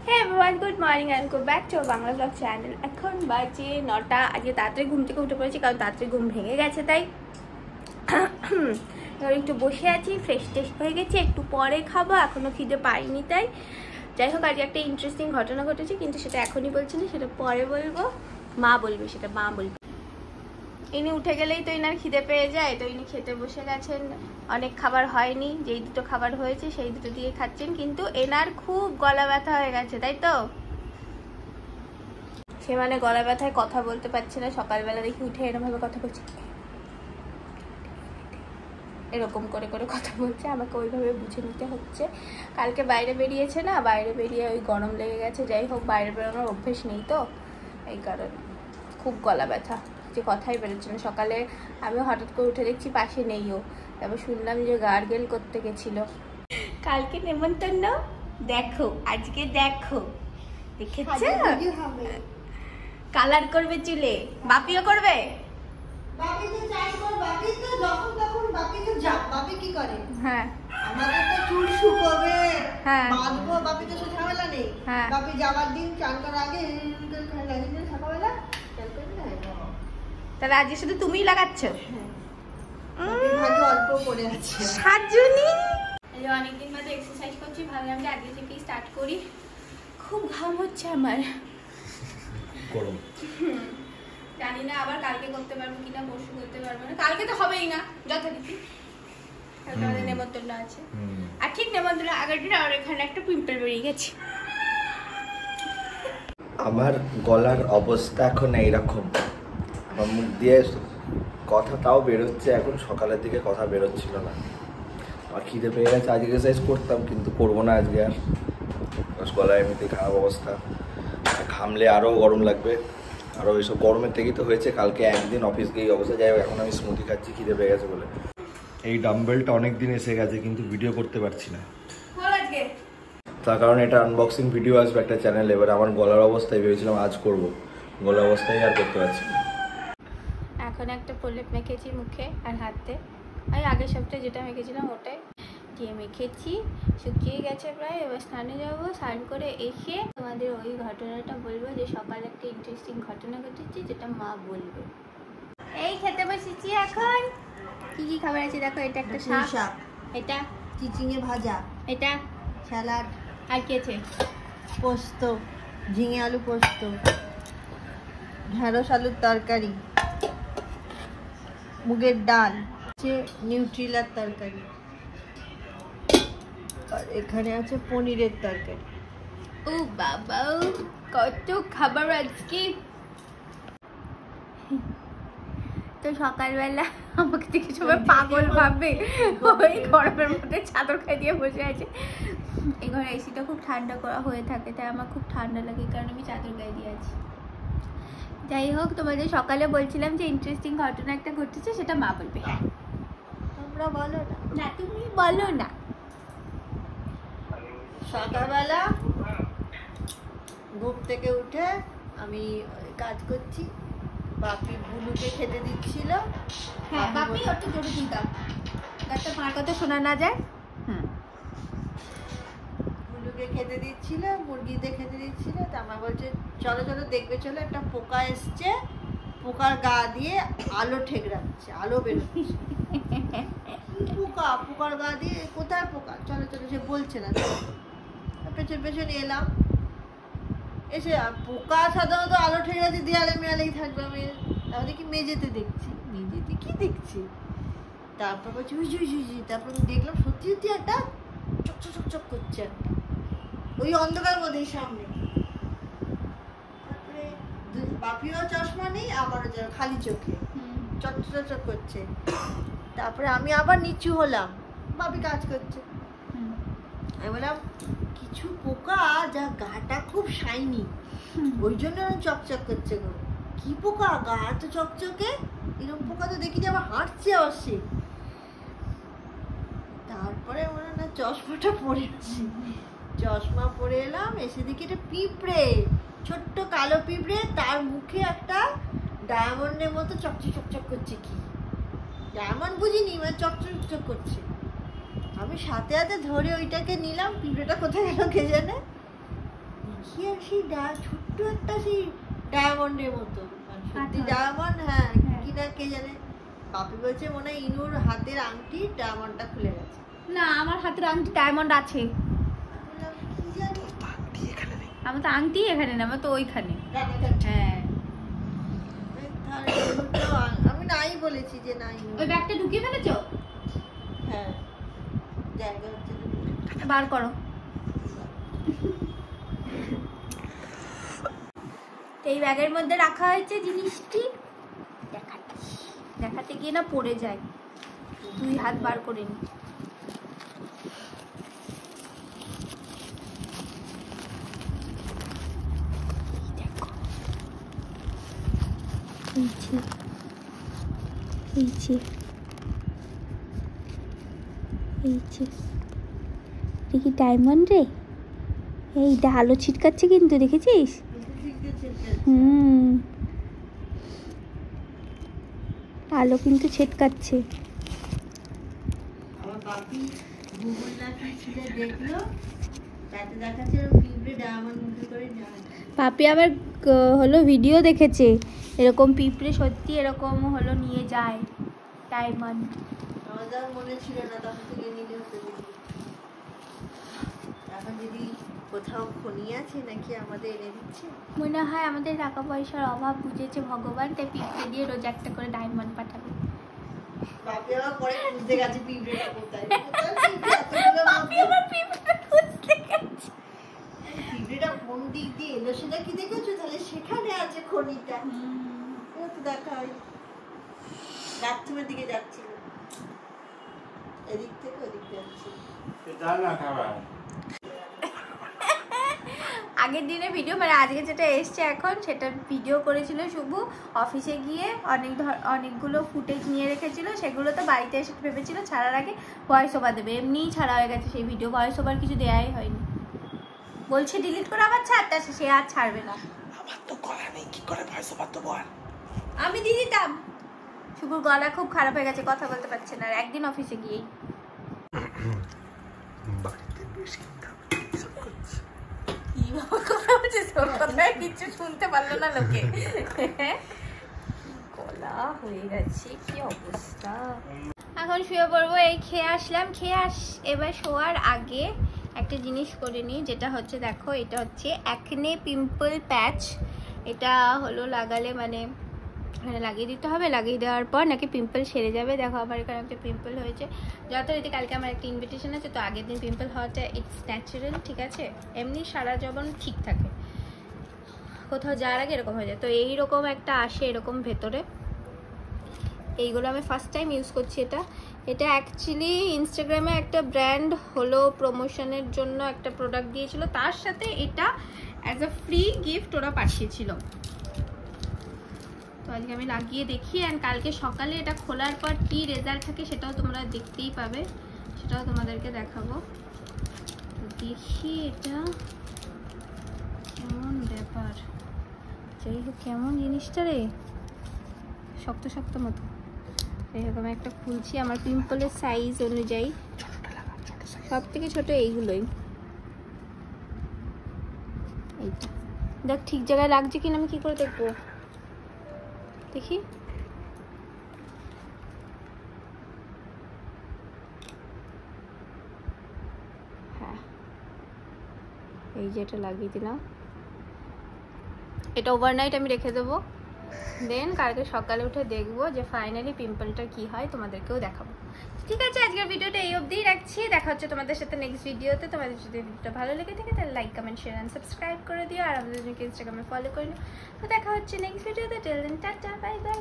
Hey everyone, good morning and go back to our Bangla Vlog channel. এখন বাজে 9টা। আজকে তাড়াতাড়ি ঘুম থেকে উঠে পড়েছি কারণ তাড়াতাড়ি ঘুম ভেঙে গেছে, তাই একটু বসে আছি, ফ্রেশ টেস্ট হয়ে গেছি, একটু পরে খাবো, এখনো খিদে পাইনি। তাই যাই হোক, আজকে একটা ইন্টারেস্টিং ঘটনা ঘটেছে, কিন্তু সেটা এখনই বলছি না, সেটা পরে বলবো। মা বলবে, সেটা মা বলবে। ইনি উঠে গেলেই তো ইনার খিদে পেয়ে যায়, তো ইনি খেতে বসে গেছেন। অনেক খাবার হয়নি, যেই দুটো খাবার হয়েছে সেই দুটো দিয়ে খাচ্ছেন, কিন্তু এনার খুব গলা ব্যথা হয়ে গেছে, তাই তো সে মানে গলা ব্যথায় কথা বলতে পারছে না। সকালবেলা দেখি উঠে এরকম ভাবে কথা বলছে, এরকম করে করে কথা বলছে, আমাকে ওইভাবে বুঝে নিতে হচ্ছে। কালকে বাইরে বেরিয়েছে না, বাইরে বেরিয়ে ওই গরম লেগে গেছে। যাই হোক, বাইরে বেরোনোর অভ্যেস নেই তো, এই কারণে খুব গলা ব্যথা, যে কথাই বেরোচ্ছে না। সকালে আমি হঠাৎ করে উঠে দেখছি পাশে নেইও, তারপর শুনলাম যে গার্গেল করতে গেছিল। কালকে নেমন্তন্ন, দেখো আজকে দেখো, দেখেছো কালার করবে চুলে, বাপিও করবে। বাপি তো চাই কর, বাপি তো যখন তখন বাপি তো যা, বাপি কি করে? হ্যাঁ, আমাদের তো চুল শুকাবে, হ্যাঁ বাঁধবো, বাপি তো সে ঝামেলা নেই। হ্যাঁ, বাপি যাবার দিন চান করার আগে লাগিয়ে সকালবেলা চান করে না। তাহলে আজকে শুধু তুমিই লাগাচ্ছ? ভালো অল্প পড়ে আছে সাজুনি। অনেকদিন বাদে এক্সারসাইজ করছি, ভাবলাম যে আজকে থেকেই স্টার্ট করি। খুব ঘাম হচ্ছে আমার, গরম। জানি না আবার কালকে করতে পারবো কিনা, পরশু করতে পারবো না। কালকে তো হবেই না যথারীতি, কালকে আমাদের নেমন্তন্ন আছে। আর ঠিক নেমন্তন্ন আগের দিন আর এখানে একটা পিম্পল বেরিয়ে গেছে। আমার গলার অবস্থা এখন এইরকম, আমার মুখ দিয়ে কথা তাও বেরোচ্ছে, এখন সকালের দিকে কথা বেরোচ্ছিল না। আর খিদে পেয়ে গেছে, আজকে এক্সারসাইজ করতাম কিন্তু করবো না আজকে আর। গলায় এমনিতেই খারাপ অবস্থা, ঘামলে আরও গরম লাগবে, আরও এইসব গরমের থেকেই তো হয়েছে। কালকে একদিন অফিস গিয়ে অবস্থা যাই হোক, এখন আমি স্মুদি খাচ্ছি খিদে পেয়ে গেছে বলে। এই ডাম্বেলটা অনেক দিন এসে গেছে কিন্তু ভিডিও করতে পারছি না, তার কারণ এটা আনবক্সিং ভিডিও আসবে একটা চ্যানেলে। এবার আমার গলার অবস্থায় ভেবেছিলাম আজ করব, গলার অবস্থায় আর করতে পারছি না। এখন একটা প্রলেপ মেখেছি মুখে আর হাতে, আর আগের সপ্তাহে যেটা মেখেছিলাম ওটাই দিয়ে মেখেছি, শুকিয়ে গেছে প্রায়। এবার স্নানে যাবো, স্নান করে এসে তোমাদের ওই ঘটনাটা বলবো, যে সকালে একটা ইন্টারেস্টিং ঘটনা ঘটেছে, যেটা মা বলবে। এই খেতে বসেছি এখন। কি কি খাবার আছে দেখো, এটা একটা শাক, এটা চিচিঙে ভাজা, এটা স্যালাড, আর কি আছে, পোস্ত, ঝিঙে আলু পোস্ত, ঢেঁড়স আলুর তরকারি, মুগের ডাল, নিউট্রিলার তরকারি, আর এখানে আছে পনিরের তরকারি। ও বাবা, কত খাবার আজকে। তো সকালবেলা আমাকে দেখে সবাই পাগল ভাববে, ওই গরমের মধ্যে চাদর খাই দিয়ে বসে আছে। এই ঘরে এসিটা খুব ঠান্ডা করা হয়ে থাকে, তাই আমার খুব ঠান্ডা লাগে, কারণ আমি চাদর গায়ে দিয়ে আছি। যাই হোক, তোমাদের সকালে বলছিলাম যে ইন্টারেস্টিং ঘটনা একটা ঘটেছে, সেটা মা বলবে। হ্যাঁ, তোমরা বলো না। না, তুমি বলো না। সকালবেলা ঘুম থেকে উঠে আমি কাজ করছি, বাপি বুলুকে খেতে দিচ্ছিল। হ্যাঁ, বাপি একটু জোরে দিতাম যাতে মার কথা শোনা না যায়। বুলুকে খেতে দিচ্ছিল, মুরগিতে খেতে দিচ্ছিল। তা আমার বলছে চলো চলো দেখবে, চলো একটা পোকা এসছে, পোকার গা দিয়ে আলো ঠেকরাচ্ছে, আলো বেরোচ্ছে। পোকা, পোকার গা দিয়ে, কোথায় পোকা, চলো চলো, সে বলছে না। পেছন পেছন এলাম, এসে পোকা সাধারণত আলো ঠেকরাচ্ছে দেয়ালে মেয়ালেই থাকবে, আমি তাহলে কি মেঝেতে দেখছি, মেঝেতে কি দেখছি। তারপর বলছি তারপর দেখলাম সত্যি সত্যি একটা চকচক চকচক করছে একটা, ওই অন্ধকার মধ্যে সামনে। তারপরে বাপিও চশমা নেই, আমারও খালি চোখে চকচক চকচক করছে। তারপরে আমি আবার নিচু হলাম, বাপি কাজ করছে। আমি বললাম কিছু পোকা যা গাটা খুব শাইনি, ওই জন্য চকচক করছে গো। কি পোকা, গা তো চকচকে, এরকম পোকা তো দেখি যে আবার হাঁটছে অবশ্যই। তারপরে মনে না চশমাটা পরেছি, চশমা পরে এলাম, এসে দেখি একটা পিঁপড়ে, ছোট্ট কালো পিঁপড়ে, তার মুখে একটা ডায়মন্ডের মতো চকচক চকচক করছে। কি ডায়মন্ড বুঝিনি, মানে চকচক চকচক করছে। আমি সাথে সাথে ধরে ওইটাকে নিলাম, পিঁপড়েটা কোথায় গেল কে জানে। দেখি আর সেই ছোট্ট একটা সেই ডায়মন্ডের মতো, সত্যি আচ্ছা। ডায়মন্ড, হ্যাঁ হ্যাঁ। কিনা কে জানে। বাপি বলছে মনে হয় ইনুর হাতের আংটি ডায়মন্ডটা খুলে গেছে। না আমার হাতের আংটি ডায়মন্ড আছে। আমি বললাম, কি জানি। আমার তো আংটি এখানে না, আমার তো ওইখানে। ডানাটা- হ্যাঁ তাহলে ইনুরটাও আমি নাই বলেছি যে না ইনুর। ওই ব্যাগটা ঢুকিয়ে ফেলেছো? হ্যাঁ জায়গা হচ্ছে না। বার করো। এই ব্যাগের মধ্যে রাখা হয়েছে জিনিসটি, দেখাতে গিয়ে না পড়ে যায়। 2 হাত বার করে নি। দেখি ডায়মন্ড রে, এইটা আলো ছিটকাচ্ছে কিন্তু, দেখেছিস? আলো কিন্তু ছিটকাচ্ছে। আমার বাপি গুগল না কি ছিল দেখলো, তাতে দেখাচ্ছে পিঁপড়ে ডায়মন্ড মুখে করে যায়। পাপি আবার হলো ভিডিও দেখেছে, এরকম পিঁপড়ে সত্যি এরকম হলো নিয়ে যায় ডায়মন্ড। আমাদের মনে ছিল না, তখন থেকে নিলে হতো দেখি। এখন যদি কোথাও খনি আছে নাকি আমাদের এনে দিচ্ছে। মনে হয় আমাদের টাকা পয়সার অভাব বুঝেছে ভগবান, তাই পিঁপড়ে দিয়ে রোজ একটা করে ডায়মন্ড পাঠাবে। বাপি আবার পরে খুঁজতে গেছে পিঁপড়েটা কোথায়। পিঁপড়েটা কোন দিক দিয়ে এলো সেটা কি দেখেছো? তাহলে সেখানে আছে খনিটা। তো দেখা হয় বাথরুমের দিকে যাচ্ছিল, এদিক থেকে ওদিক যাচ্ছিল। আগের দিনে ভিডিও মানে আজকে যেটা এসছে এখন সেটা ভিডিও করেছিল শুভ, অফিসে গিয়ে অনেকগুলো ফুটেজ নিয়ে রেখেছিল, সেগুলো তো বাড়িতে এসে ভেবেছিল ছাড়ার আগে ভয়েস ওভার দেবে, এমনিই ছাড়া হয়ে গেছে সেই ভিডিও, ভয়েস ওভার কিছু দেওয়াই হয়নি। বলছে ডিলিট করে আবার ছাড়তে, সে আর ছাড়বে না। আমার তো গলা নেই, কি করে ভয়েস ওভার দেবো আর? আমি দিয়ে দিতাম। শুভর গলা খুব খারাপ হয়ে গেছে, কথা বলতে পারছে না, আর একদিন অফিসে গিয়েই কিছু শুনতে পারলো না লোকে। গলা হয়ে গেছে, কি অবস্থা। এখন শুয়ে পড়বো, এই খেয়ে আসলাম, এবার শোয়ার আগে একটা জিনিস করে নিই, যেটা হচ্ছে দেখো, এটা হচ্ছে অ্যাকনে পিম্পল প্যাচ। এটা হলো লাগালে মানে এখানে লাগিয়ে দিতে হবে, লাগিয়ে দেওয়ার পর নাকি পিম্পল সেরে যাবে। দেখো আমার এখানে একটা পিম্পল হয়েছে, যথারীতি কালকে আমার একটা ইনভিটেশন আছে, তো আগের দিন পিম্পল হওয়াটা ইটস ন্যাচারাল, ঠিক আছে? এমনি সারা জীবন ঠিক থাকে, কোথাও যাওয়ার আগে এরকম হয়ে যায়। তো এইরকম একটা আসে এরকম ভেতরে, এইগুলো আমি ফার্স্ট টাইম ইউজ করছি। এটা অ্যাকচুয়ালি ইনস্টাগ্রামে একটা ব্র্যান্ড হলো প্রমোশনের জন্য একটা প্রোডাক্ট দিয়েছিল, তার সাথে এটা অ্যাজ আ ফ্রি গিফট ওরা পাঠিয়েছিল। তো আজকে আমি লাগিয়ে দেখি, অ্যান্ড কালকে সকালে এটা খোলার পর কি রেজাল্ট থাকে সেটাও তোমরা দেখতেই পাবে, সেটাও তোমাদেরকে দেখাবো। দেখি এটা কেমন ব্যাপার, যাই হোক কেমন জিনিসটা রে, শক্ত শক্ত মতো। এরকম একটা খুলছি, আমার পিম্পলের সাইজ অনুযায়ী সব থেকে ছোট এইগুলোই। এইটা দেখ ঠিক জায়গায় লাগছে কিনা, আমি কি করে দেখবো, দেখি। হ্যাঁ এই যে এটা লাগিয়ে দিলাম, এটা ওভারনাইট আমি রেখে দেবো, দেন কালকে সকালে উঠে দেখবো যে ফাইনালি পিম্পলটা কি হয়, তোমাদেরকেও দেখাবো। ঠিক আছে, আজকের ভিডিওটা এই অবধিই রাখছি, দেখা হচ্ছে তোমাদের সাথে নেক্সট ভিডিওতে। তোমাদের যদি ভিডিওটা ভালো লেগে থাকে তাহলে like comment share and subscribe করে দিও, আর আমাদের ইনস্টাগ্রামে ফলো করে নিও। তো দেখা হচ্ছে নেক্সট ভিডিওতে, till then tata bye by.